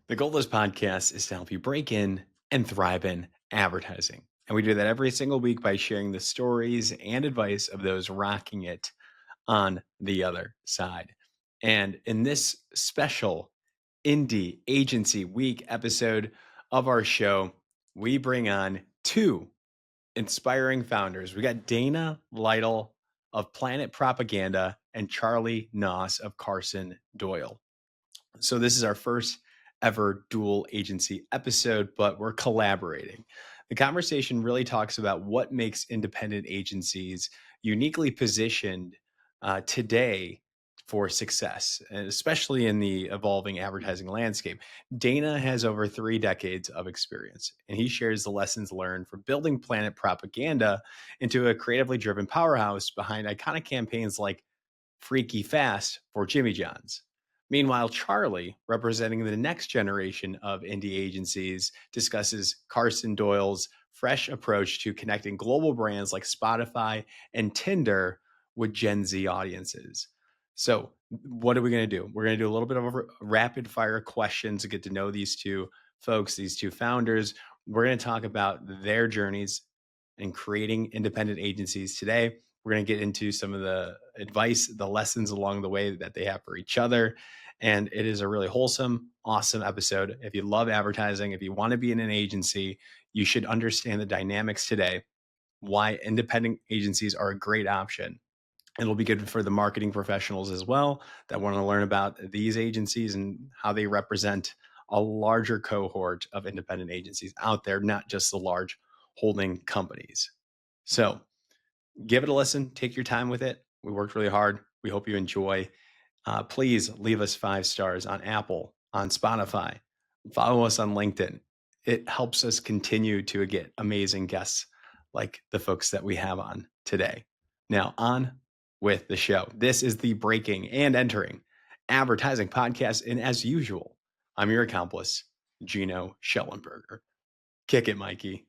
The goal of this podcast is to help you break in and thrive in advertising. And we do that every single week by sharing the stories and advice of those rocking it on the other side. And in this special Indie Agency Week episode of our show, we bring on two inspiring founders. We got Dana Lytle of Planet Propaganda and Charlie Naus of Carson+Doyle. So this is our first ever dual agency episode, but we're collaborating. The conversation really talks about what makes independent agencies uniquely positioned today for success, and especially in the evolving advertising landscape. Dana has over 3 decades of experience, and he shares the lessons learned from building Planet Propaganda into a creatively driven powerhouse behind iconic campaigns like Freaky Fast for Jimmy John's. Meanwhile, Charlie, representing the next generation of indie agencies, discusses Carson+Doyle's fresh approach to connecting global brands like Spotify and Tinder with Gen Z audiences. So, what are we going to do? We're going to do a little bit of a rapid fire questions to get to know these two folks, these two founders. We're going to talk about their journeys in creating independent agencies today. We're going to get into some of the advice, the lessons along the way that they have for each other. And it is a really wholesome, awesome episode. If you love advertising, if you want to be in an agency, you should understand the dynamics today, why independent agencies are a great option. It'll be good for the marketing professionals as well that want to learn about these agencies and how they represent a larger cohort of independent agencies out there, not just the large holding companies. So give it a listen. Take your time with it. We worked really hard. We hope you enjoy. Please leave us 5 stars on Apple, on Spotify. Follow us on LinkedIn. It helps us continue to get amazing guests like the folks that we have on today. Now, on with the show. This is the Breaking and Entering Advertising Podcast. And as usual, I'm your accomplice, Gino Schellenberger. Kick it, Mikey.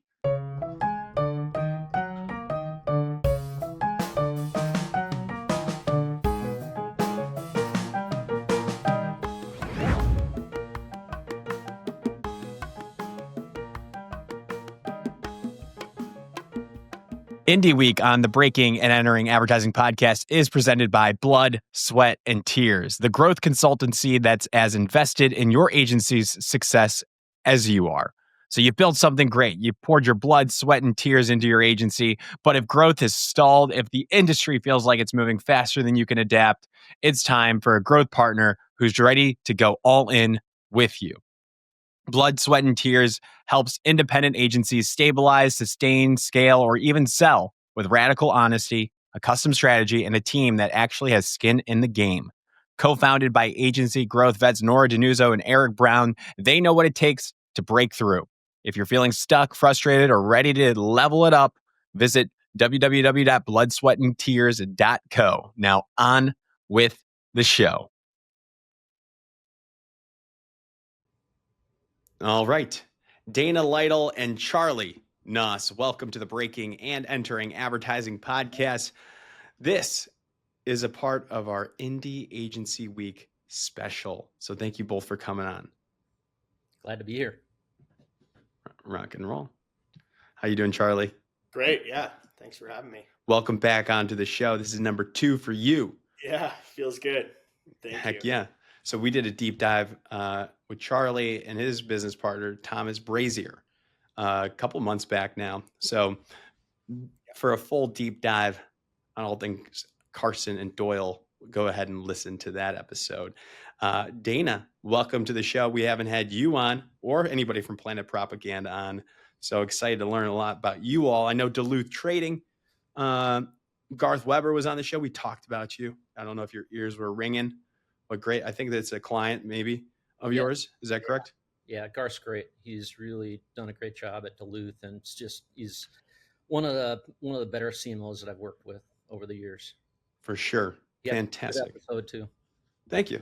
Indie Week on the Breaking and Entering Advertising Podcast is presented by Blood, Sweat, and Tears, the growth consultancy that's as invested in your agency's success as you are. So you built something great. You poured your blood, sweat, and tears into your agency. But if growth has stalled, if the industry feels like it's moving faster than you can adapt, it's time for a growth partner who's ready to go all in with you. Blood, Sweat, and Tears helps independent agencies stabilize, sustain, scale, or even sell with radical honesty, a custom strategy, and a team that actually has skin in the game. Co-founded by agency growth vets Nora Denuzzo and Eric Brown, they know what it takes to break through. If you're feeling stuck, frustrated, or ready to level it up, visit www.bloodsweatandtears.co. Now on with the show. All right. Dana Lytle and Charlie Naus, welcome to the Breaking and Entering Advertising Podcast. This is a part of our Indie Agency Week special. So thank you both for coming on. Glad to be here. Rock and roll. How you doing, Charlie? Great. Yeah. Thanks for having me. Welcome back onto the show. This is number 2 for you. Yeah. Feels good. Thank you. Heck yeah. So we did a deep dive with Charlie and his business partner, Thomas Brazier, a couple months back now. So for a full deep dive on all things Carson+Doyle, go ahead and listen to that episode. Dana, welcome to the show. We haven't had you on or anybody from Planet Propaganda on. So excited to learn a lot about you all. I know Duluth Trading. Garth Weber was on the show. We talked about you. I don't know if your ears were ringing. But great. I think that's a client maybe of yours. Is that correct? Yeah, Garth's great. He's really done a great job at Duluth, and he's one of the better CMOs that I've worked with over the years. For sure. Yeah, fantastic good episode too. Thank you.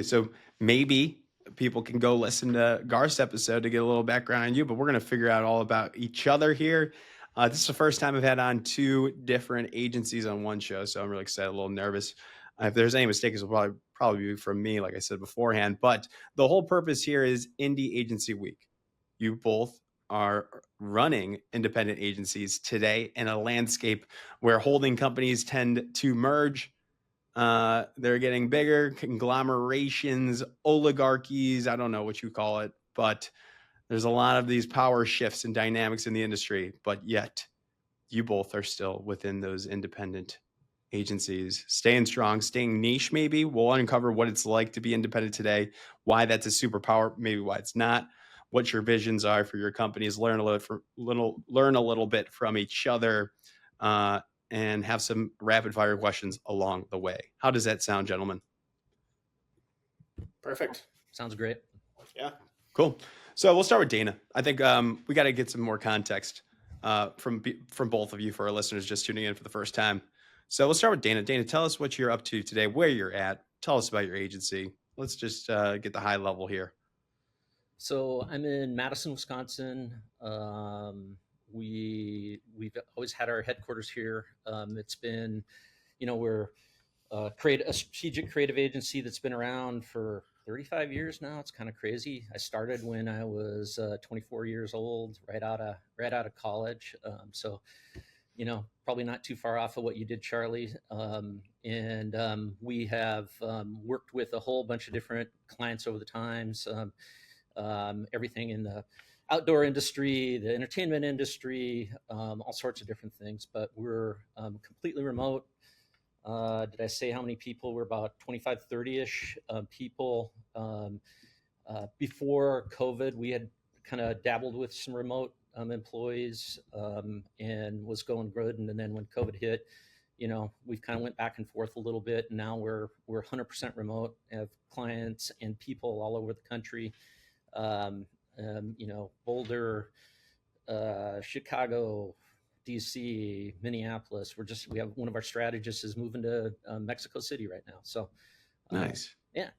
So maybe people can go listen to Garth's episode to get a little background on you, but we're going to figure out all about each other here. This is the first time I've had on 2 different agencies on one show, so I'm really excited, a little nervous. If there's any mistakes, it'll probably be from me, like I said beforehand. But the whole purpose here is Indie Agency Week. You both are running independent agencies today in a landscape where holding companies tend to merge. They're getting bigger, conglomerations, oligarchies. I don't know what you call it, but there's a lot of these power shifts and dynamics in the industry. But yet, you both are still within those independent agencies, staying strong, staying niche. Maybe we'll uncover what it's like to be independent today, why that's a superpower, maybe why it's not, what your visions are for your companies. Learn a little bit from each other, and have some rapid fire questions along the way. How does that sound, gentlemen? Perfect. Sounds great. Yeah. Cool. So we'll start with Dana. I think we got to get some more context from both of you for our listeners just tuning in for the first time. So we'll start with Dana. Dana, tell us what you're up to today, where you're at. Tell us about your agency. Let's just get the high level here. So I'm in Madison, Wisconsin. We've always had our headquarters here. It's been, we're a strategic creative agency that's been around for 35 years now. It's kind of crazy. I started when I was 24 years old, right out of college. So, probably not too far off of what you did, Charlie. We have worked with a whole bunch of different clients over the times. Everything in the outdoor industry, the entertainment industry, all sorts of different things. But we're completely remote. Did I say how many people? We're about 25, 30-ish people. Before COVID, we had kind of dabbled with some remote employees and was going good. And then when COVID hit, we've kind of went back and forth a little bit. And now we're 100% remote, have clients and people all over the country. Boulder, Chicago, DC, Minneapolis. We have one of our strategists is moving to Mexico City right now. So nice. Yeah.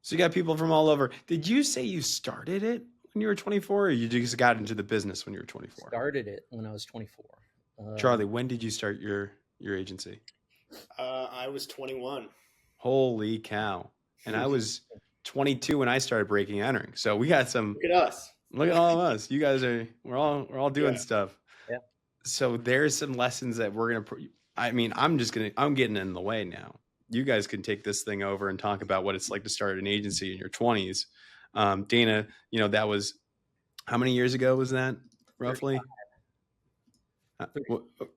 So you got people from all over. Did you say you started it when you were 24, or you just got into the business when you were 24? Started it when I was 24. Charlie, when did you start your agency? I was 21. Holy cow. And I was 22 when I started breaking and entering. So we got some. Look at us. Look at all of us. You guys we're all doing stuff. Yeah. So there's some lessons that we're going to, I'm getting in the way now. You guys can take this thing over and talk about what it's like to start an agency in your 20s. Dana, that was, how many years ago was that roughly?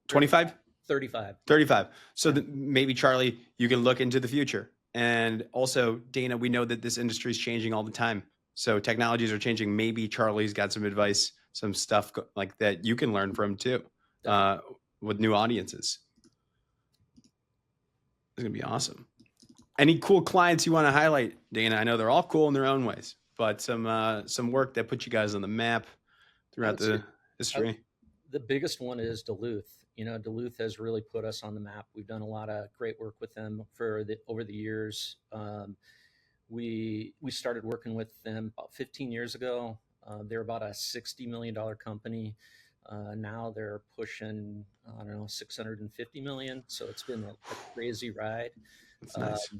25? 35. So maybe Charlie, you can look into the future. And also Dana, we know that this industry is changing all the time. So technologies are changing. Maybe Charlie's got some advice, some stuff like that you can learn from too, with new audiences. It's going to be awesome. Any cool clients you want to highlight, Dana? I know they're all cool in their own ways, but some work that put you guys on the map throughout the history. The biggest one is Duluth. Duluth has really put us on the map. We've done a lot of great work with them over the years. We started working with them about 15 years ago. They're about a $60 million company. Now they're pushing, $650 million. So it's been a crazy ride. That's nice.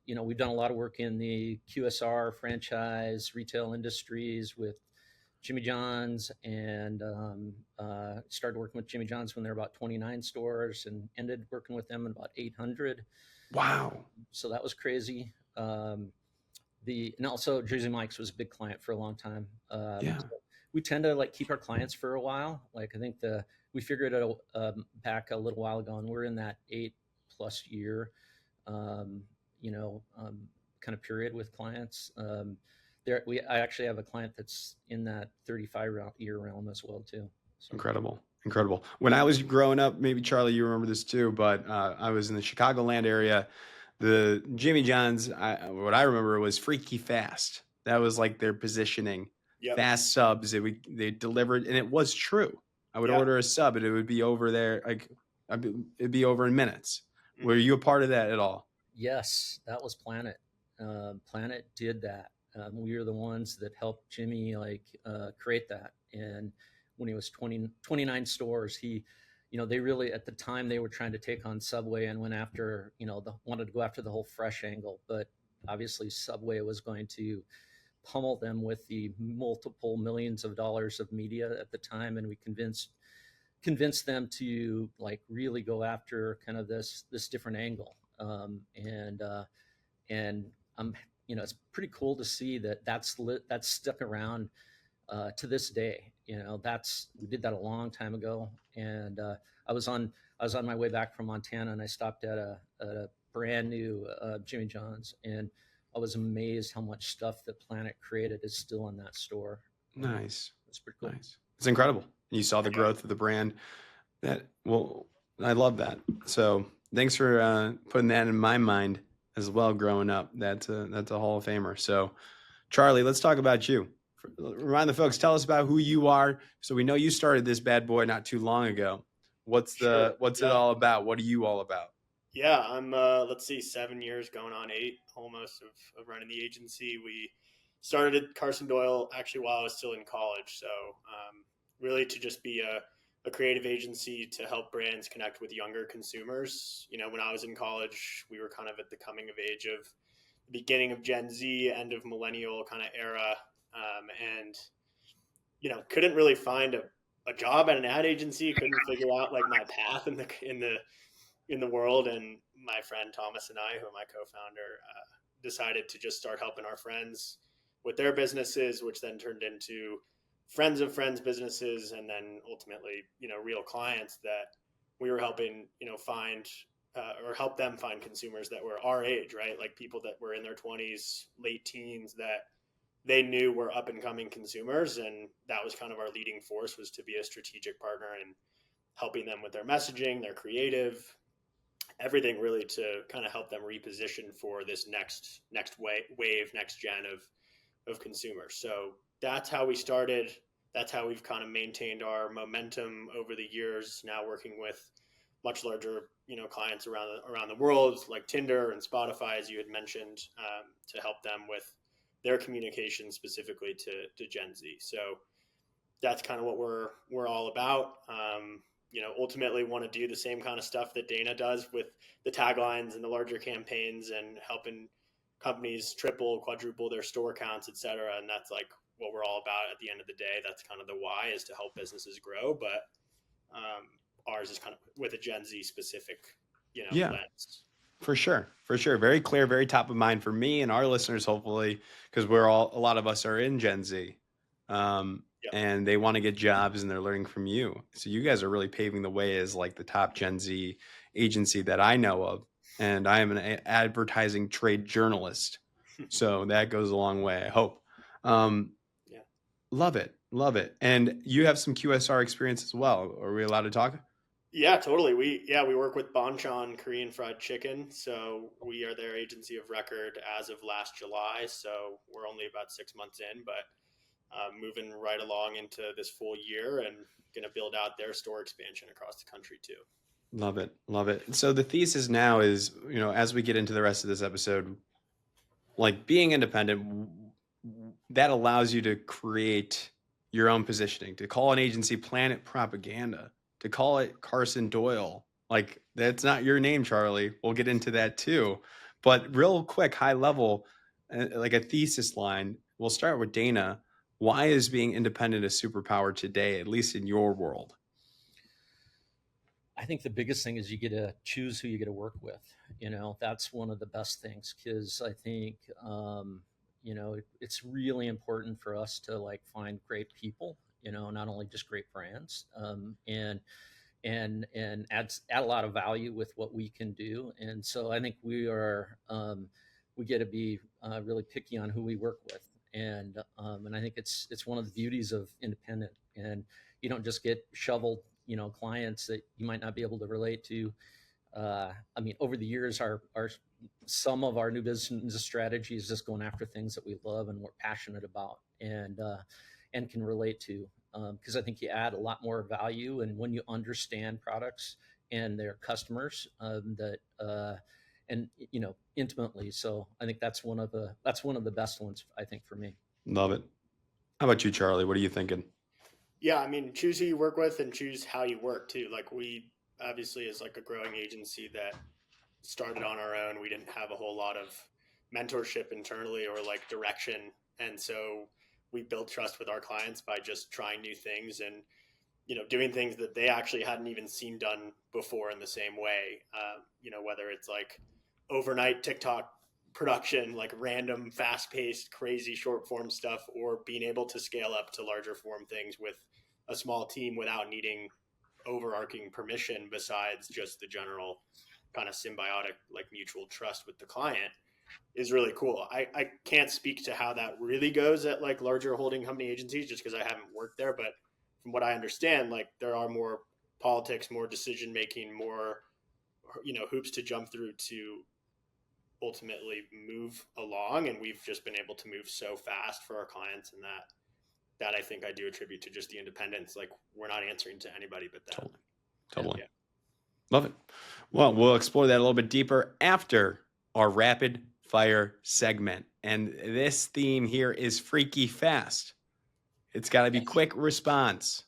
We've done a lot of work in the QSR franchise retail industries with Jimmy John's, and started working with Jimmy John's when they're about 29 stores and ended working with them in about 800. Wow. So that was crazy. And also Jersey Mike's was a big client for a long time. So we tend to keep our clients for a while. I think we figured it back a little while ago, and we're in that 8+ year, kind of period with clients. I actually have a client that's in that 35-year realm as well too. So. Incredible. When I was growing up, maybe Charlie, you remember this too, but I was in the Chicagoland area. The Jimmy John's, what I remember was freaky fast. That was like their positioning. Yep. Fast subs. They delivered, and it was true. I would order a sub, and it would be over there. It'd be over in minutes. Mm-hmm. Were you a part of that at all? Yes, that was Planet. Planet did that. We were the ones that helped Jimmy create that. And when he was 29 stores, he they really, at the time, they were trying to take on Subway and went after, wanted to go after the whole fresh angle. But obviously, Subway was going to pummel them with the multiple millions of dollars of media at the time, and we convinced them to like really go after kind of this different angle. And it's pretty cool to see that's stuck around to this day. We did that a long time ago. And I was on my way back from Montana, and I stopped at a brand new Jimmy John's, and I was amazed how much stuff that Planet created is still in that store. Nice. It's pretty cool. Nice. It's incredible. You saw the growth of the brand. I love that. So thanks for putting that in my mind as well. Growing up, that's a Hall of Famer. So, Charlie, let's talk about you. Remind the folks, tell us about who you are. So we know you started this bad boy not too long ago. What's it all about? What are you all about? Yeah, I'm 7 years going on 8 almost of running the agency. We started at Carson+Doyle actually while I was still in college. So really to just be a creative agency to help brands connect with younger consumers. When I was in college, we were kind of at the coming of age of the beginning of Gen Z, end of millennial kind of era. And couldn't really find a job at an ad agency. Couldn't figure out like my path in the world. And my friend Thomas and I, who are my co-founder, decided to just start helping our friends with their businesses, which then turned into friends of friends businesses, and then ultimately real clients that we were helping find or help them find consumers that were our age, right? Like people that were in their 20s, late teens, that they knew were up and coming consumers. And that was kind of our leading force, was to be a strategic partner and helping them with their messaging, their creative, everything, really to kind of help them reposition for this next wave, next gen of consumers. So that's how we started. That's how we've kind of maintained our momentum over the years, now working with much larger, clients around the world, like Tinder and Spotify, as you had mentioned, to help them with their communication specifically to Gen Z. So that's kind of what we're all about. Ultimately want to do the same kind of stuff that Dana does with the taglines and the larger campaigns and helping companies triple, quadruple their store counts, et cetera. And that's like what we're all about at the end of the day. That's kind of the why, is to help businesses grow. But ours is kind of with a Gen Z specific, lens. For sure. Very clear, very top of mind for me and our listeners, hopefully, because a lot of us are in Gen Z. And they want to get jobs and they're learning from you. So you guys are really paving the way as like the top Gen Z agency that I know of. And I am an advertising trade journalist. So that goes a long way, I hope. Love it. And you have some QSR experience as well. Are we allowed to talk? Yeah, totally. We work with Bonchon Korean Fried Chicken. So we are their agency of record as of last July. So we're only about 6 months in, but moving right along into this full year and going to build out their store expansion across the country too. Love it. So the thesis now is, as we get into the rest of this episode, like being independent, that allows you to create your own positioning, to call an agency Planet Propaganda, to call it Carson+Doyle. Like that's not your name, Charlie. We'll get into that too. But real quick, high level, like a thesis line, we'll start with Dana. Why is being independent a superpower today, at least in your world? I think the biggest thing is you get to choose who you get to work with. That's one of the best things, because I think, it's really important for us to like find great people, not only just great brands, and add a lot of value with what we can do. And so I think we get to be really picky on who we work with. And I think it's one of the beauties of independent, and you don't just get shoveled, clients that you might not be able to relate to. Over the years, some of our new business strategy is just going after things that we love and we're passionate about and can relate to. Because I think you add a lot more value, and when you understand products and their customers, intimately. So I think that's one of the best ones, I think, for me. Love it. How about you, Charlie? What are you thinking? Yeah, I mean, choose who you work with and choose how you work too. Like we obviously is like a growing agency that started on our own. We didn't have a whole lot of mentorship internally or like direction. And so we built trust with our clients by just trying new things and, doing things that they actually hadn't even seen done before in the same way. Whether it's like overnight TikTok production, like random, fast paced, crazy short form stuff, or being able to scale up to larger form things with a small team without needing overarching permission besides just the general kind of symbiotic, like mutual trust with the client is really cool. I can't speak to how that really goes at like larger holding company agencies just because I haven't worked there. But from what I understand, like there are more politics, more decision making, more, hoops to jump through to ultimately move along. And we've just been able to move so fast for our clients, and that I think I do attribute to just the independence. Like we're not answering to anybody but them. Totally. Yeah. Love it. Well, we'll explore that a little bit deeper after our rapid fire segment. And this theme here is freaky fast. It's got to be quick response.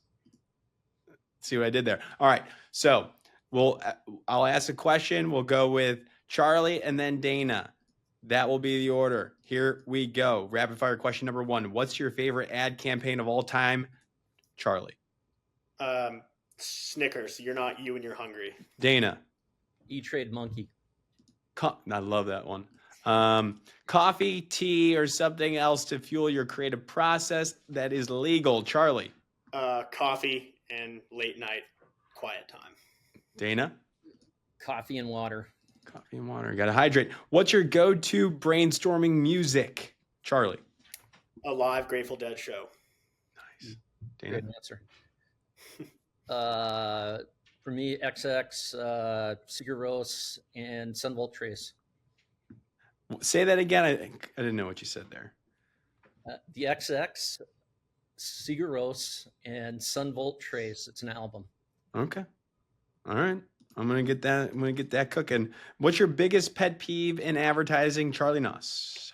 See what I did there? All right. So I'll ask a question. We'll go with Charlie and then Dana. That will be the order. Here we go. Rapid fire question number 1. What's your favorite ad campaign of all time? Charlie. Snickers. You're not you and you're hungry. Dana. E-Trade Monkey. I love that one. Coffee, tea, or something else to fuel your creative process that is legal. Charlie. Coffee and late night quiet time. Dana. Coffee and water. Coffee and water. Got to hydrate. What's your go-to brainstorming music? Charlie. A live Grateful Dead show. Nice. Dana. Good answer. For me, XX, Sigur Rós, and Sunvolt Trace. Say that again. I didn't know what you said there. The XX, Sigur Rós, and Sunvolt Trace. It's an album. Okay. All right. I'm gonna get that cooking. What's your biggest pet peeve in advertising, Charlie Naus?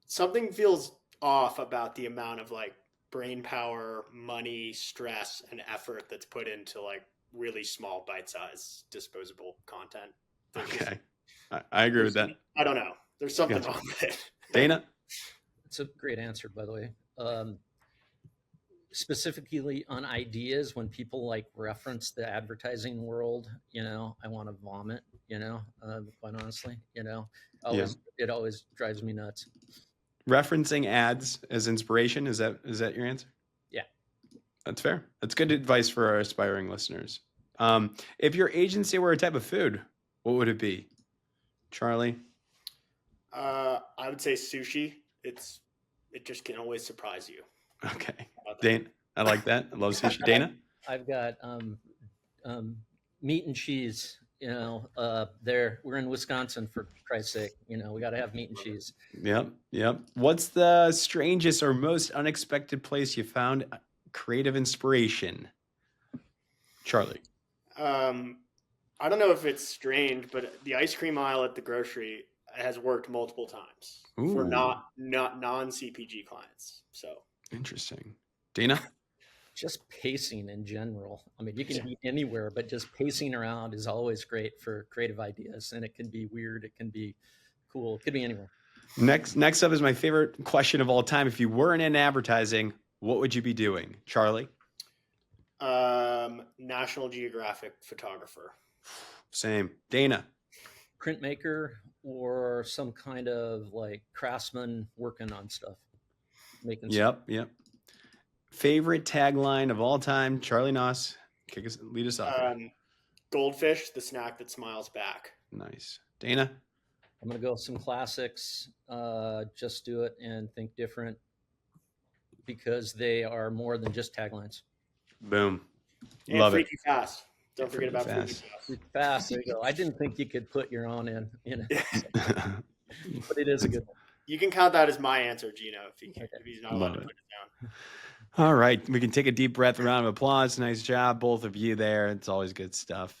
Something feels off about the amount of like brain power, money, stress, and effort that's put into like really small bite-sized disposable content. Okay. I agree with that. I don't know. There's something wrong with it. Dana? It's a great answer, by the way. Specifically on ideas, when people like reference the advertising world, I want to vomit, quite honestly, it always drives me nuts. Referencing ads as inspiration, is that your answer? Yeah. That's fair. That's good advice for our aspiring listeners. If your agency were a type of food, what would it be? Charlie? I would say sushi. It just can always surprise you. Okay. Dana, I like that. I love sushi. Dana? I've got meat and cheese. We're in Wisconsin, for Christ's sake. We got to have meat and cheese. Yep. What's the strangest or most unexpected place you found creative inspiration? Charlie? I don't know if it's strange, but the ice cream aisle at the grocery has worked multiple times for not non-CPG clients. So interesting. Dana? Just pacing in general. I mean, you can eat anywhere, but just pacing around is always great for creative ideas. And it can be weird. It can be cool. It could be anywhere. Next up is my favorite question of all time. If you weren't in advertising, what would you be doing? Charlie? National Geographic photographer. Same. Dana? Printmaker or some kind of like craftsman working on stuff. Making stuff. Yep. Favorite tagline of all time, Charlie Naus. Lead us off. Goldfish, the snack that smiles back. Nice. Dana? I'm going to go with some classics. Just do it and think different, because they are more than just taglines. Boom. And Love Freaky it. Fast. Don't forget about Freaky Fast. Freaky Fast. There you go. I didn't think you could put your own in. But it is a good one. You can count that as my answer, Gino, if he's not allowed to put it down. All right. We can take a deep breath, a round of applause. Nice job, both of you there. It's always good stuff.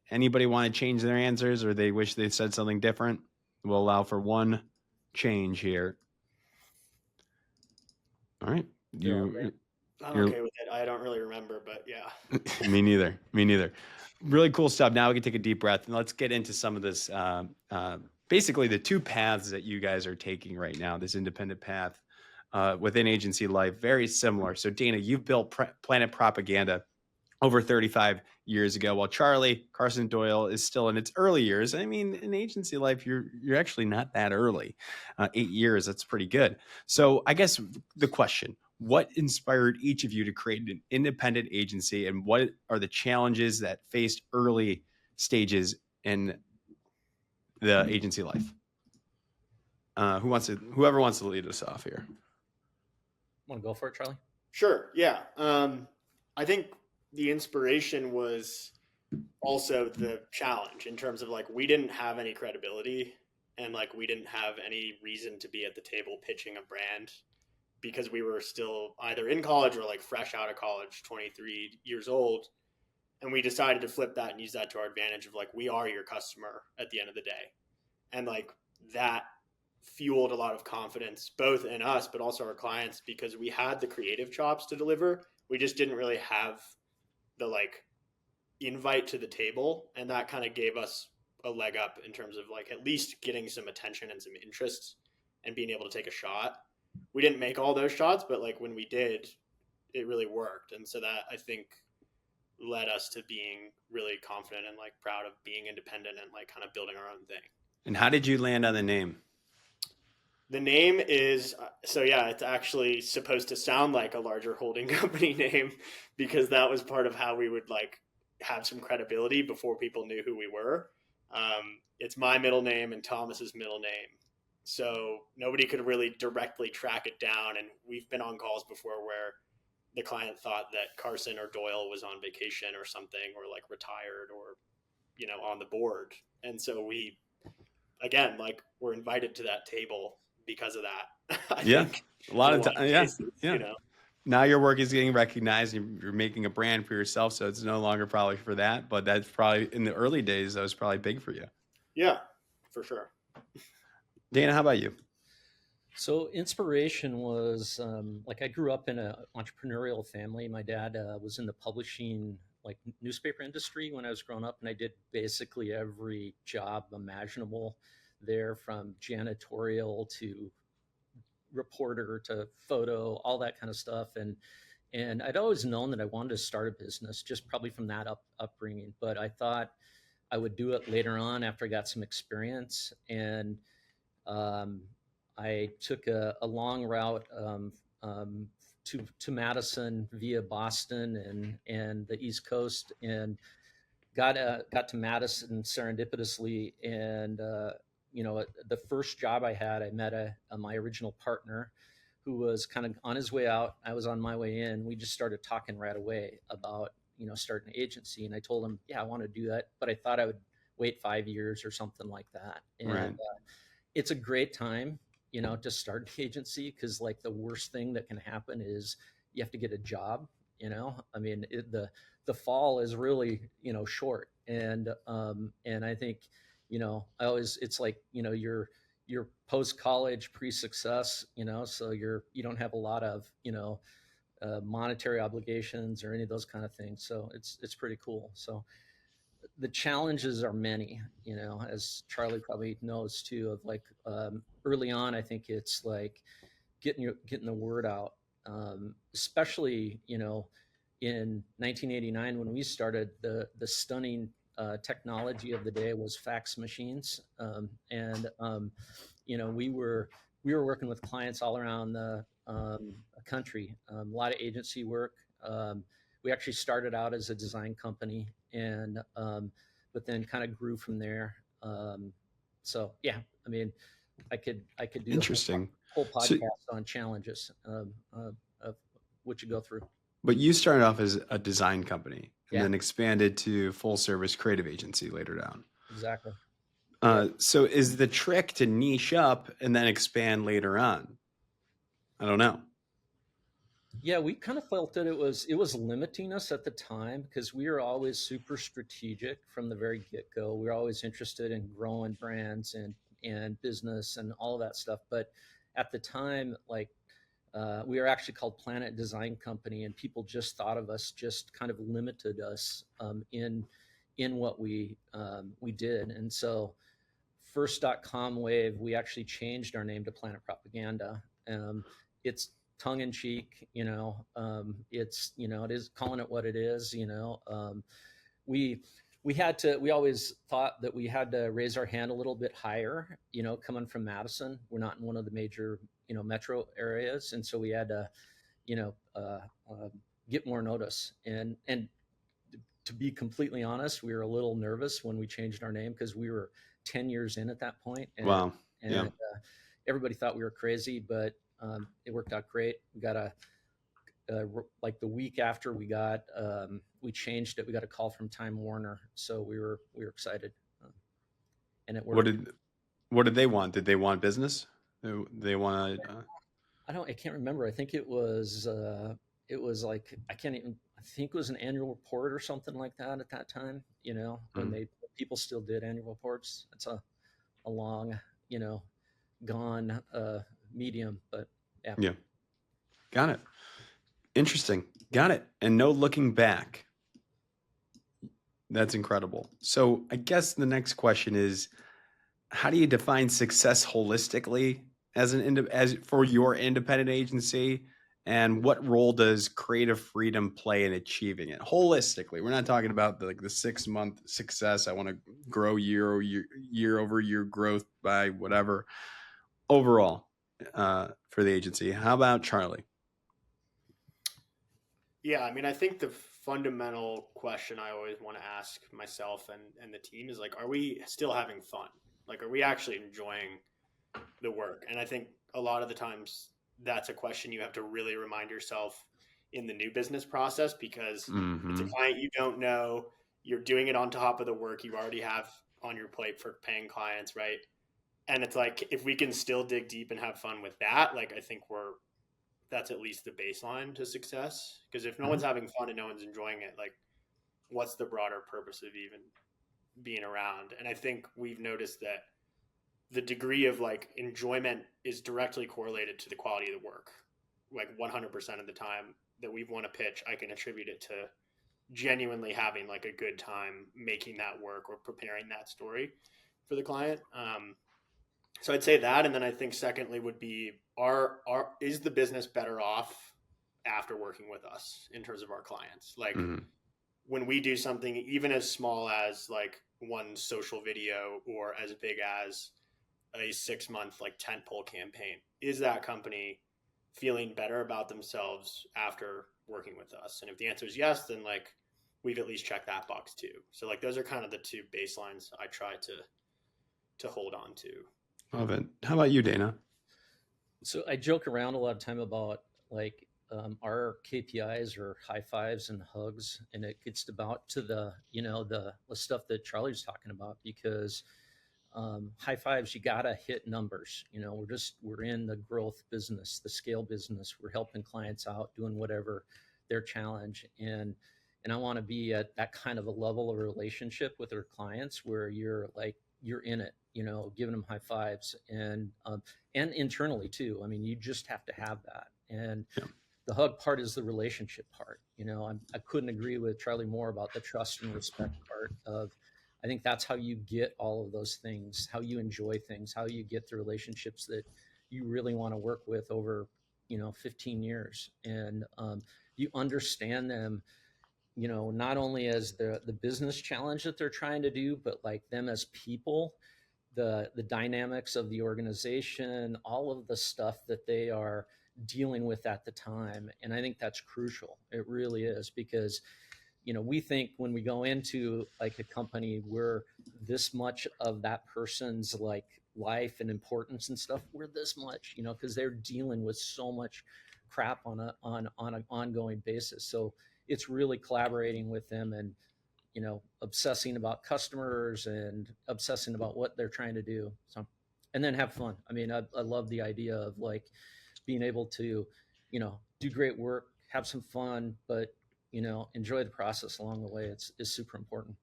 Anybody want to change their answers, or they wish they said something different? We'll allow for one change here. All right. I'm You're okay with it. I don't really remember, but yeah. Me neither. Me neither. Really cool stuff. Now we can take a deep breath and let's get into some of this. Basically, the two paths that you guys are taking right now, this independent path within agency life, very similar. So, Dana, you've built Planet Propaganda over 35 years ago, while Charlie Carson+Doyle is still in its early years. I mean, in agency life, you're actually not that early. 8 years, that's pretty good. So I guess the question, what inspired each of you to create an independent agency, and what are the challenges that faced early stages in the agency life? Whoever wants to lead us off here? Want to go for it, Charlie? Sure. Yeah. I think the inspiration was also the challenge in terms of like we didn't have any credibility and like we didn't have any reason to be at the table pitching a brand because we were still either in college or like fresh out of college, 23 years old. And we decided to flip that and use that to our advantage of like, we are your customer at the end of the day. And like that fueled a lot of confidence, both in us, but also our clients, because we had the creative chops to deliver. We just didn't really have the like invite to the table. And that kind of gave us a leg up in terms of like at least getting some attention and some interest and being able to take a shot. We didn't make all those shots, but like when we did, it really worked. And so that I think led us to being really confident and like proud of being independent and like kind of building our own thing. And how did you land on the name? The name is so yeah, it's actually supposed to sound like a larger holding company name because that was part of how we would like have some credibility before people knew who we were. It's my middle name and Thomas's middle name, so nobody could really directly track it down. And we've been on calls before where the client thought that Carson or Doyle was on vacation or something, or like retired or, you know, on the board. And so we, again, like we're invited to that table because of that. I think a lot of time, cases, you know. Now your work is getting recognized. You're making a brand for yourself, so it's no longer probably for that. But that's probably in the early days. That was probably big for you. Yeah, for sure. Dana, how about you? So inspiration was like I grew up in an entrepreneurial family. My dad was in the publishing like newspaper industry when I was growing up, and I did basically every job imaginable there, from janitorial to reporter to photo, all that kind of stuff. And I'd always known that I wanted to start a business, just probably from that upbringing. But I thought I would do it later on after I got some experience. And um, I took a long route to Madison via Boston and the East Coast, and got to Madison serendipitously. And you know, the first job I had, I met my original partner, who was kind of on his way out. I was on my way in. We just started talking right away about, you know, starting an agency. And I told him, yeah, I want to do that, but I thought I would wait 5 years or something like that. And Right. It's a great time, you know, to start an agency, because like the worst thing that can happen is you have to get a job. You know, I mean, the fall is really, you know, short. And I think, you know, it's like, you know, you're post college, pre success, you know, so you don't have a lot of, you know, monetary obligations or any of those kind of things. So it's pretty cool. So the challenges are many, you know, as Charlie probably knows too, of like early on, I think it's like getting the word out, especially, you know, in 1989 when we started, the stunning technology of the day was fax machines. You know, we were working with clients all around the country, a lot of agency work. We actually started out as a design company, and but then kind of grew from there. So yeah, I mean, I could do the Interesting. whole So, podcast on challenges of what you go through. but you started off as a design company and Yeah, then expanded to full service creative agency later down. exactly. Yeah. So is the trick to niche up and then expand later on? I don't know. Yeah, we kind of felt that it was limiting us at the time, because we were always super strategic from the very get-go. We were always interested in growing brands and business and all of that stuff. But at the time, like We are actually called Planet Design Company, and people just thought of us, just kind of limited us in what we did. And so, first.com wave, we actually changed our name to Planet Propaganda. It's tongue in cheek, it's, it is calling it what it is. We we always thought that we had to raise our hand a little bit higher, coming from Madison. We're not in one of the major, metro areas. And so we had to, you know, uh, get more notice. And to be completely honest, we were a little nervous when we changed our name because we were 10 years in at that point, Wow. and Yeah. everybody thought we were crazy, but it worked out great. We got like the week after we changed it, we got a call from Time Warner, so we were excited, and it What worked. did they want? Did they want business? They want I can't remember. I think it was like, I can't even, I think it was an annual report or something like that at that time, when people still did annual reports. It's a long, gone medium, but yeah. Yeah. Got it. Interesting. Got it. And no looking back. That's incredible. So I guess the next question is, how do you define success holistically as for your independent agency? And what role does creative freedom play in achieving it holistically? We're not talking about the 6-month success. I want to grow year over year growth by whatever. Overall, for the agency. How about Charlie? Yeah, I mean, I think the fundamental question I always want to ask myself and the team is like, are we still having fun? Like, are we actually enjoying the work? And I think a lot of the times that's a question you have to really remind yourself in the new business process, because it's a client you don't know. You're doing it on top of the work you already have on your plate for paying clients, right? And it's like, if we can still dig deep and have fun with that, like, I think that's at least the baseline to success. Because if no one's having fun and no one's enjoying it, like, what's the broader purpose of even being around? And I think we've noticed that the degree of like enjoyment is directly correlated to the quality of the work. Like 100% of the time that we've won a pitch, I can attribute it to genuinely having like a good time making that work or preparing that story for the client. So I'd say that, and then I think secondly would be, is the business better off after working with us in terms of our clients? Like, when we do something even as small as like one social video or as big as a 6-month like tentpole campaign, is that company feeling better about themselves after working with us? And if the answer is yes, then like we've at least checked that box too. So like those are kind of the two baselines I try to hold on to. Love it. How about you, Dana? So I joke around a lot of time about like our KPIs are high fives and hugs, and it gets about to the the stuff that Charlie's talking about, because high fives, you gotta hit numbers. We're in the growth business, the scale business. We're helping clients out, doing whatever their challenge, and I want to be at that kind of a level of relationship with our clients where you're in it, giving them high fives, and internally too. I mean, you just have to have that. And the hug part is the relationship part. I couldn't agree with Charlie more about the trust and respect part of, I think that's how you get all of those things, how you enjoy things, how you get the relationships that you really want to work with over, 15 years. And you understand them, not only as the business challenge that they're trying to do, but like them as people, the dynamics of the organization, all of the stuff that they are dealing with at the time. And I think that's crucial. It really is, because we think when we go into like a company, we're this much of that person's like life and importance and stuff. We're this much, because they're dealing with so much crap on an ongoing basis. So it's really collaborating with them and obsessing about customers and obsessing about what they're trying to do. So, and then have fun. I mean, I love the idea of like being able to do great work, have some fun, but enjoy the process along the way. Is super important.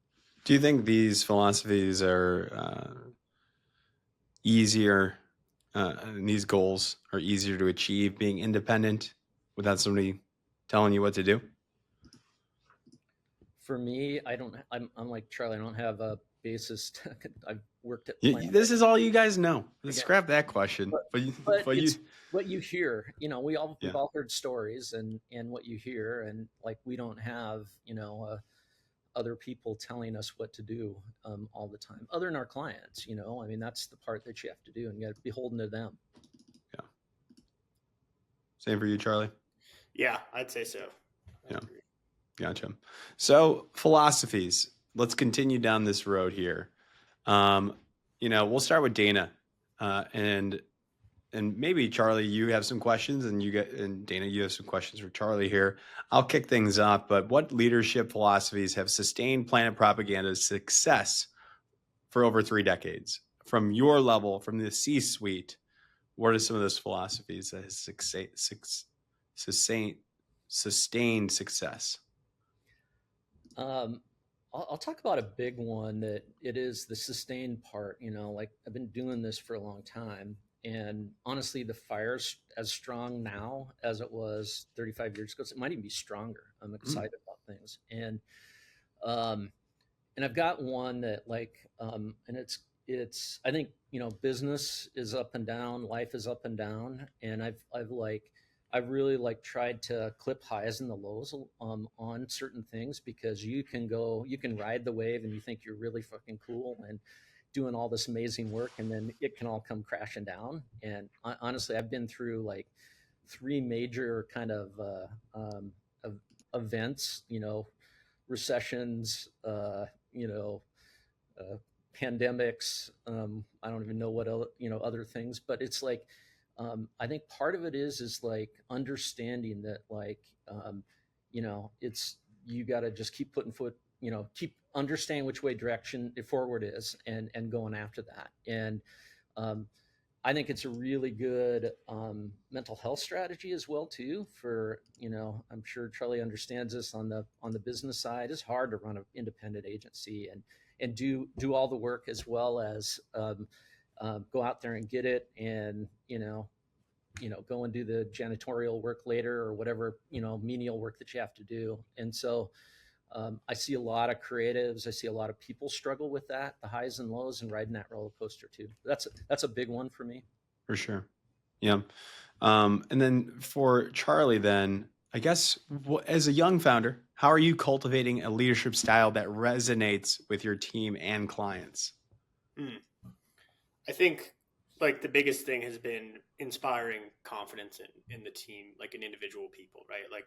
Do you think these philosophies are easier and these goals are easier to achieve being independent without somebody telling you what to do? For me, I don't. I'm like Charlie. I don't have a basis. I've worked at This is all you guys know. again, Scrap that question. but But you, but but you, it's what you hear. We've yeah, all heard stories and what you hear, and like we don't have other people telling us what to do all the time, other than our clients. I mean, that's the part that you have to do, and you got to be beholden to them. yeah. Same for you, Charlie. Yeah, I'd say so. I Yeah, agree. gotcha. So philosophies. Let's continue down this road here. We'll start with Dana, and maybe Charlie, you have some questions, and Dana, you have some questions for Charlie here. I'll kick things off. But what leadership philosophies have sustained Planet Propaganda's success for over 3 decades? From your level, from the C-suite, what are some of those philosophies that has sustained success? I'll talk about a big one that it is the sustained part. Like I've been doing this for a long time, and honestly, the fire's as strong now as it was 35 years ago. It might even be stronger. I'm excited about things, um, and I've got one that and it's I think business is up and down, life is up and down, and I've really tried to clip highs and the lows on certain things, because you can ride the wave and you think you're really fucking cool and doing all this amazing work, and then it can all come crashing down. And honestly, I've been through like 3 major kind of events, recessions, uh, pandemics. I don't even know what other things, but it's I think part of it is like understanding that it's you got to just keep putting foot, keep understanding which way direction forward is, and going after that. And um, I think it's a really good mental health strategy as well too. For I'm sure Charlie understands this on the business side. It's hard to run an independent agency and do all the work, as well as go out there and get it, and go and do the janitorial work later, or whatever menial work that you have to do. And so I see a lot of creatives. I see a lot of people struggle with that, the highs and lows, and riding that roller coaster too. That's a big one for me. For sure. Yeah. And then for Charlie, then I guess as a young founder, how are you cultivating a leadership style that resonates with your team and clients? I think like the biggest thing has been inspiring confidence in the team, like in individual people, right? Like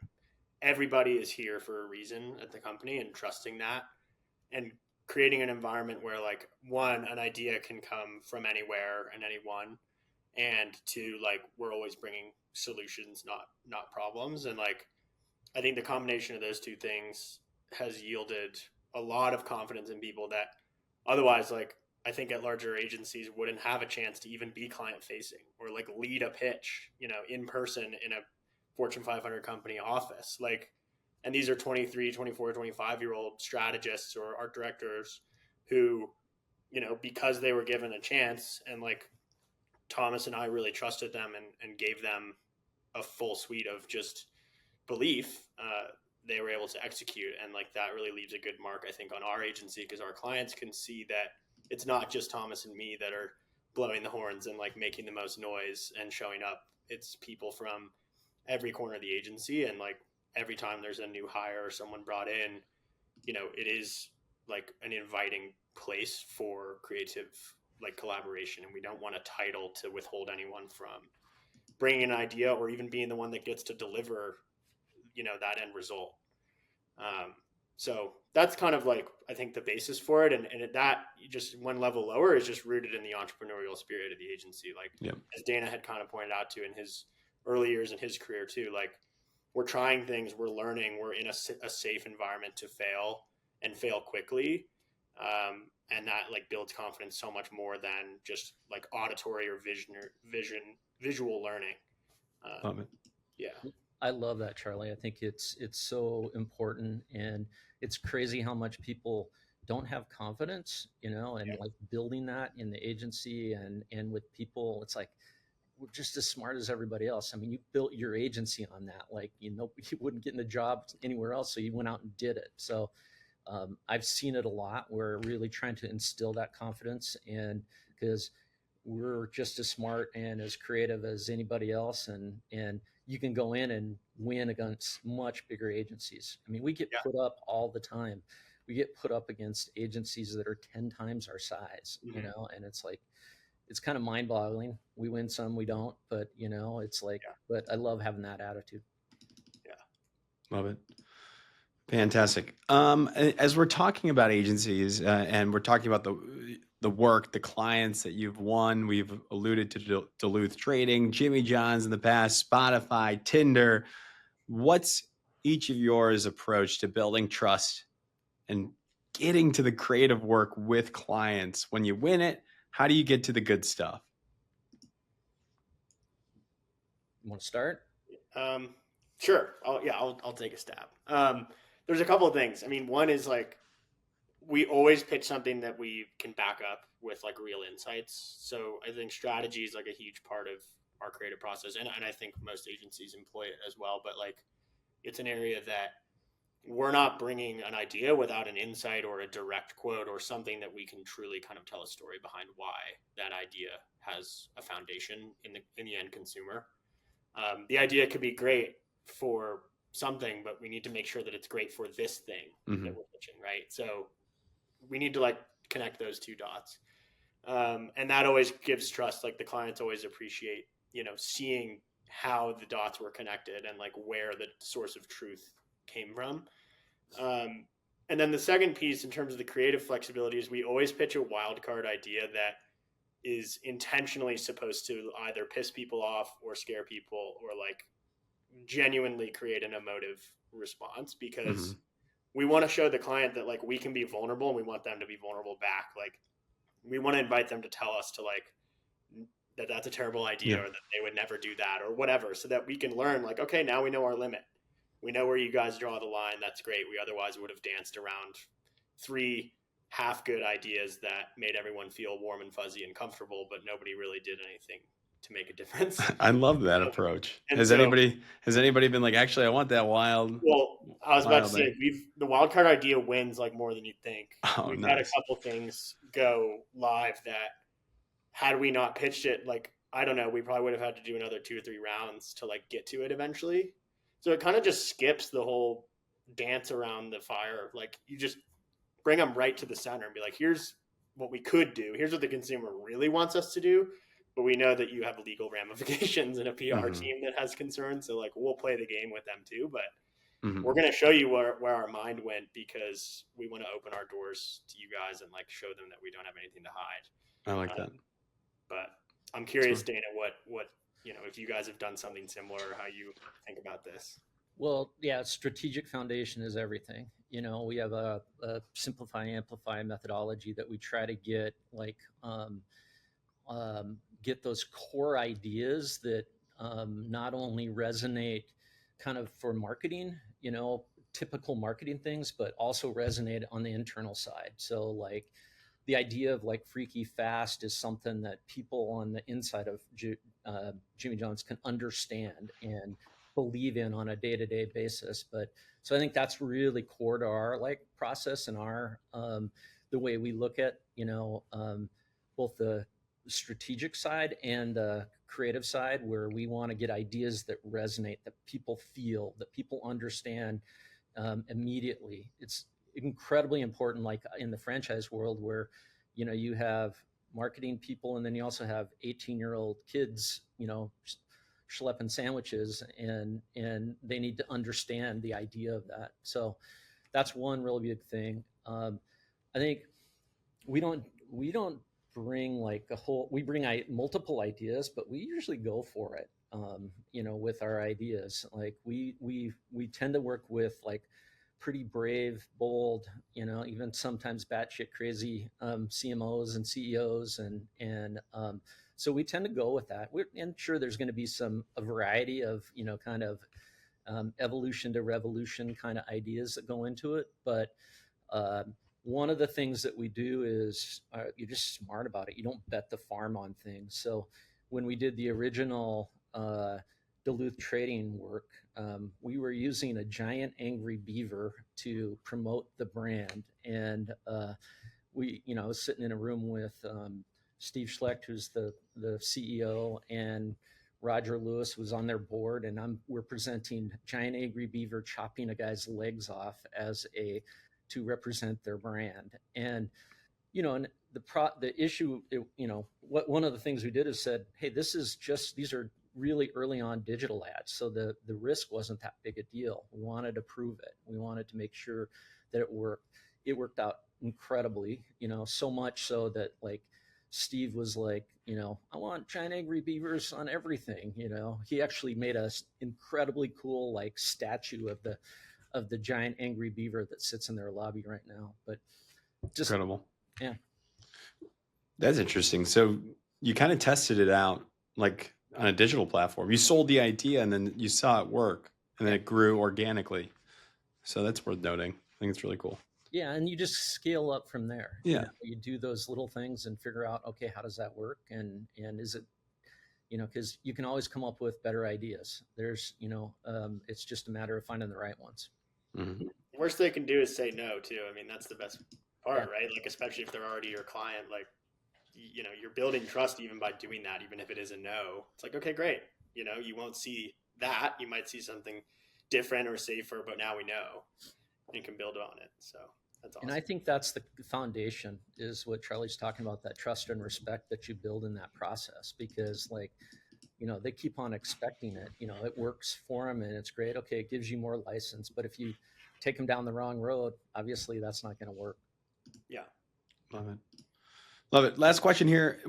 everybody is here for a reason at the company, and trusting that, and creating an environment where like an idea can come from anywhere and anyone, and two, like we're always bringing solutions, not problems. And like I think the combination of those two things has yielded a lot of confidence in people that otherwise, like I think at larger agencies wouldn't have a chance to even be client facing or like lead a pitch, in person in a Fortune 500 company office. Like, and these are 23, 24, 25-year-old strategists or art directors who, because they were given a chance, and like Thomas and I really trusted them and gave them a full suite of just belief, they were able to execute. And like that really leaves a good mark, I think, on our agency, because our clients can see that it's not just Thomas and me that are blowing the horns and like making the most noise and showing up. It's people from every corner of the agency. And like every time there's a new hire or someone brought in, it is like an inviting place for creative like collaboration. And we don't want a title to withhold anyone from bringing an idea or even being the one that gets to deliver that end result. So that's kind of like I think the basis for it, and that just one level lower is just rooted in the entrepreneurial spirit of the agency. Like as Dana had kind of pointed out to in his early years in his career too, like we're trying things, we're learning, we're in a safe environment to fail and fail quickly, and that like builds confidence so much more than just like auditory or visual learning. Love it. Yeah. I love that, Charlie. I think it's so important, and it's crazy how much people don't have confidence, and like building that in the agency and with people. It's like just as smart as everybody else. I mean, you built your agency on that. Like, you wouldn't get in a job anywhere else, so you went out and did it. So I've seen it a lot. We're really trying to instill that confidence, and because we're just as smart and as creative as anybody else, and you can go in and win against much bigger agencies. I mean, we get Yeah. put up all the time. We get put up against agencies that are 10 times our size, Mm-hmm. and it's like, it's kind of mind boggling. We win some, we don't, but it's like, Yeah. but I love having that attitude. Yeah. Love it. Fantastic. As we're talking about agencies and we're talking about the work, the clients that you've won, we've alluded to Duluth Trading, Jimmy John's in the past, Spotify, Tinder. What's each of yours approach to building trust and getting to the creative work with clients? When you win it, how do you get to the good stuff? You want to start? Sure. I'll take a stab. There's a couple of things. I mean, one is like, we always pitch something that we can back up with like real insights. So I think strategy is like a huge part of our creative process. And I think most agencies employ it as well. But like, it's an area that we're not bringing an idea without an insight or a direct quote or something that we can truly kind of tell a story behind why that idea has a foundation in the end consumer. The idea could be great for something, but we need to make sure that it's great for this thing that we're pitching, right? So we need to like connect those two dots. And that always gives trust. Like, the clients always appreciate, seeing how the dots were connected and like where the source of truth came from. And then the second piece in terms of the creative flexibility is we always pitch a wild card idea that is intentionally supposed to either piss people off or scare people or like genuinely create an emotive response, because we want to show the client that like we can be vulnerable and we want them to be vulnerable back. Like, we want to invite them to tell us to like that that's a terrible idea or that they would never do that or whatever, so that we can learn like, okay, now we know our limit. We know where you guys draw the line. That's great. We otherwise would have danced around 3 half good ideas that made everyone feel warm and fuzzy and comfortable, but nobody really did anything to make a difference. I love that approach. And Has anybody been like, actually, I want that wild? Well, I was about to say, egg. the wild card idea wins like more than you'd think. Oh, We've nice. had a couple things go live that, had we not pitched it, like, I don't know, we probably would have had to do another 2 or 3 rounds to like get to it eventually. So it kind of just skips the whole dance around the fire. Like, you just bring them right to the center and be like, here's what we could do. Here's what the consumer really wants us to do. But we know that you have legal ramifications and a PR team that has concerns. So like, we'll play the game with them too. But we're going to show you where our mind went, because we want to open our doors to you guys and like show them that we don't have anything to hide. I like that. But I'm curious, Dana, what if you guys have done something similar, or how you think about this. Well, yeah, strategic foundation is everything. We have a simplify, amplify methodology that we try to get like get those core ideas that not only resonate kind of for marketing, typical marketing things, but also resonate on the internal side. So like, the idea of like freaky fast is something that people on the inside of Jimmy John's can understand and believe in on a day-to-day basis. But so I think that's really core to our like process and our the way we look at both the strategic side and the creative side, where we want to get ideas that resonate, that people feel, that people understand immediately. It's incredibly important, like in the franchise world, where you have marketing people and then you also have 18-year-old kids schlepping sandwiches, and they need to understand the idea of that. So that's one really big thing. I think we don't bring like we bring multiple ideas, but we usually go for it with our ideas. Like we tend to work with like pretty brave, bold, even sometimes batshit crazy CMOs and CEOs, and so we tend to go with that. And sure, there's going to be a variety of kind of evolution to revolution kind of ideas that go into it, but one of the things that we do is you're just smart about it. You don't bet the farm on things. So when we did the original Duluth trading work, we were using a giant angry beaver to promote the brand. And I was sitting in a room with Steve Schlecht, who's the CEO, and Roger Lewis was on their board, and we're presenting giant angry beaver chopping a guy's legs off to represent their brand. And and the issue, one of the things we did is said, hey, these are really early on digital ads, so the risk wasn't that big a deal. We wanted to prove it. We wanted to make sure that it worked. It worked out incredibly, so much so that like Steve was like, I want giant angry beavers on everything. He actually made a incredibly cool like statue of the giant angry beaver that sits in their lobby right now. But just incredible. Yeah. That's interesting. So you kind of tested it out like on a digital platform. You sold the idea and then you saw it work and then it grew organically. So that's worth noting. I think it's really cool. Yeah, and you just scale up from there. Yeah. You do those little things and figure out, okay, how does that work? And is it, because you can always come up with better ideas. There's, it's just a matter of finding the right ones. Mm-hmm. Worst they can do is say no too. I mean, that's the best part, right? Like, especially if they're already your client, like, you're building trust even by doing that, even if it is a no. It's like, okay, great. You won't see that. You might see something different or safer, but now we know and you can build on it. So that's awesome. And I think that's the foundation, is what Charlie's talking about, that trust and respect that you build in that process, because like, they keep on expecting it. It works for them and it's great. Okay, it gives you more license, but if you take them down the wrong road, obviously that's not going to work. Yeah. Love it. Love it. Last question here.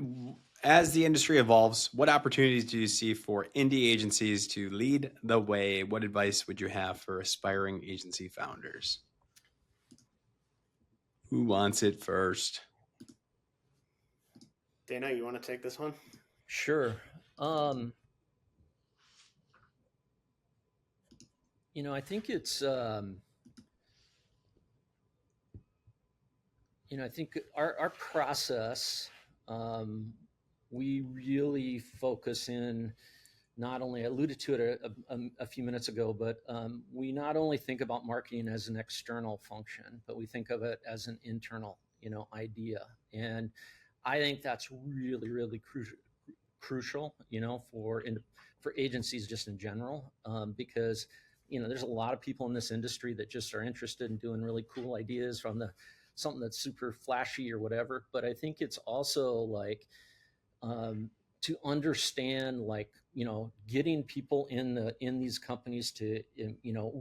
As the industry evolves, what opportunities do you see for indie agencies to lead the way? What advice would you have for aspiring agency founders? Who wants it first? Dana, you want to take this one? Sure. I think it's, I think our process, we really focus in, not only, I alluded to it a few minutes ago, but we not only think about marketing as an external function, but we think of it as an internal, idea. And I think that's really, really crucial, for agencies just in general, because, there's a lot of people in this industry that just are interested in doing really cool ideas from something that's super flashy or whatever. But I think it's also like, to understand, like, getting people in these companies to,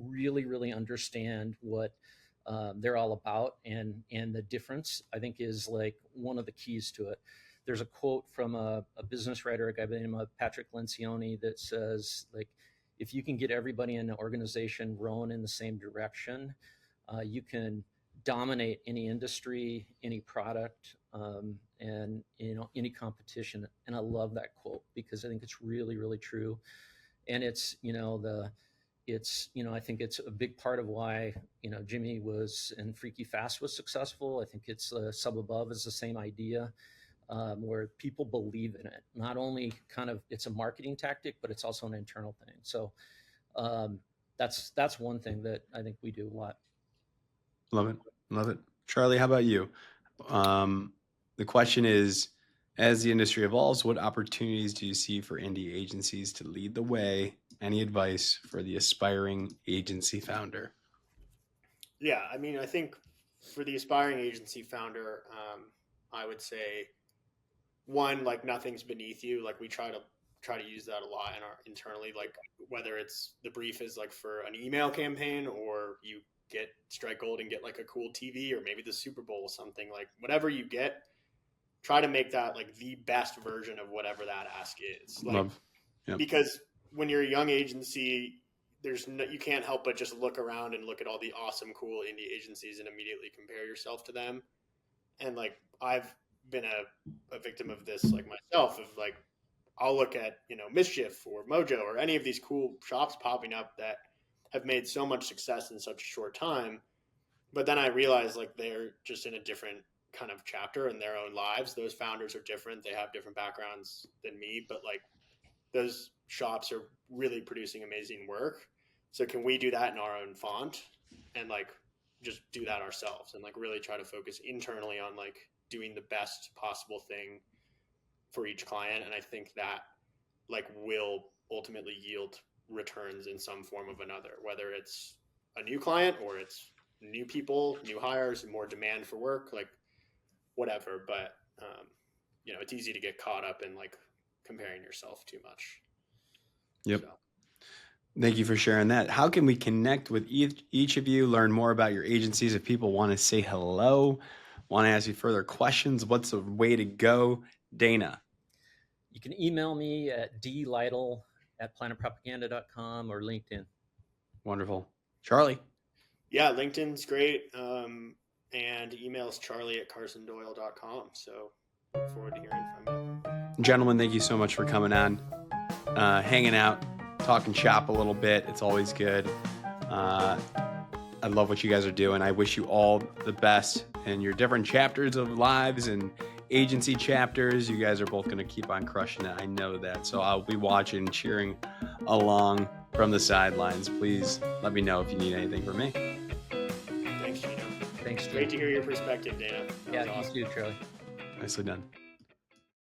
really, really understand what they're all about, and the difference, I think, is like one of the keys to it. There's a quote from a business writer, a guy by the name of Patrick Lencioni, that says, like, if you can get everybody in the organization rowing in the same direction, you can dominate any industry, any product, and any competition. And I love that quote because I think it's really, really true. And it's I think it's a big part of why Jimmy and Freaky Fast was successful. I think it's Sub Above is the same idea, where people believe in it. Not only kind of it's a marketing tactic, but it's also an internal thing. So that's one thing that I think we do a lot. Love it. Love it. Charlie, how about you? The question is, as the industry evolves, what opportunities do you see for indie agencies to lead the way? Any advice for the aspiring agency founder? Yeah, I mean, I think for the aspiring agency founder, I would say, one, like, nothing's beneath you. Like, we try to use that a lot internally, like whether it's the brief is like for an email campaign, or you get strike gold and get like a cool TV, or maybe the Super Bowl, something, like whatever you get, try to make that like the best version of whatever that ask is. Like, Yep. Because when you're a young agency, you can't help but just look around and look at all the awesome, cool indie agencies and immediately compare yourself to them. And like, I've been a victim of this, like myself, of like, I'll look at, Mischief or Mojo or any of these cool shops popping up that have made so much success in such a short time. But then I realize, like, they're just in a different kind of chapter in their own lives. Those founders are different. They have different backgrounds than me, but like those shops are really producing amazing work. So can we do that in our own font and like just do that ourselves and like really try to focus internally on like doing the best possible thing for each client? And I think that like will ultimately yield returns in some form of another, whether it's a new client or it's new people, new hires, more demand for work, like whatever. But you know, it's easy to get caught up in like comparing yourself too much. Yep. So. Thank you for sharing that. How can we connect with each of you, learn more about your agencies? If people want to say hello, want to ask you further questions, what's the way to go? Dana. You can email me at dlytle@planetpropaganda.com or LinkedIn. Wonderful. Charlie. Yeah, LinkedIn's great. And email's charlie@carsondoyle.com. So look forward to hearing from you. Gentlemen, thank you so much for coming on, hanging out, talking shop a little bit. It's always good. I love what you guys are doing. I wish you all the best in your different chapters of lives and agency chapters. You guys are both going to keep on crushing it. I know that. So I'll be watching, cheering along from the sidelines. Please let me know if you need anything from me. Thanks, Gino. Thanks, Gino. Great to hear your perspective, Dana. Yeah, awesome. You too, Charlie. Nicely done.